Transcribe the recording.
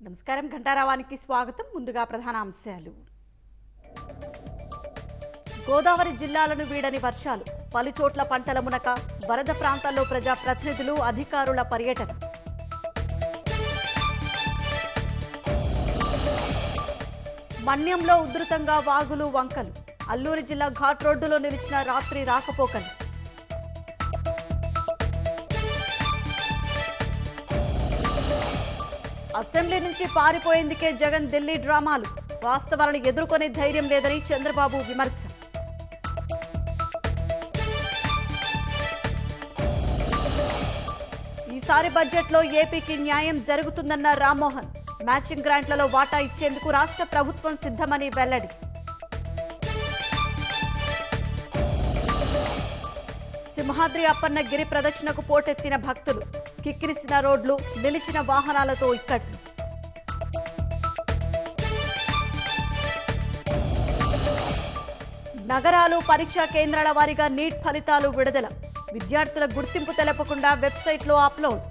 నమస్కారం. ఘంటారావానికి స్వాగతం. ముందుగా ప్రధాన అంశాలు. గోదావరి జిల్లాలను వీడని వర్షాలు, పలుచోట్ల పంటల మునక, వరద ప్రాంతాల్లో ప్రజా ప్రతినిధులు, అధికారుల పర్యటన. మన్యంలో ఉధృతంగా వాగులు, వంకలు. అల్లూరి జిల్లా ఘాట్ రోడ్డులో నిలిచిన రాత్రి రాకపోకలు. అసెంబ్లీ నుంచి పారిపోయేందుకే జగన్ ఢిల్లీ డ్రామాలు, వాస్తవాలను ఎదుర్కొనే ధైర్యం లేదని చంద్రబాబు విమర్శ. ఈసారి బడ్జెట్లో ఏపీకి న్యాయం జరుగుతుందన్న రామ్మోహన్. మ్యాచింగ్ గ్రాంట్లలో వాటా ఇచ్చేందుకు రాష్ట్ర ప్రభుత్వం సిద్ధమని వెల్లడి. సింహాద్రి అప్పన్న గిరి ప్రదక్షిణకు పోటెత్తిన భక్తులు, కిక్కిరిసిన రోడ్లు, నిలిచిన వాహనాలతో ఇక్కట్లు. నగరాలు, పరీక్షా కేంద్రాల వారీగా నీట్ ఫలితాలు విడుదల. విద్యార్థుల గుర్తింపు తెలపకుండా వెబ్సైట్లో అప్లోడ్.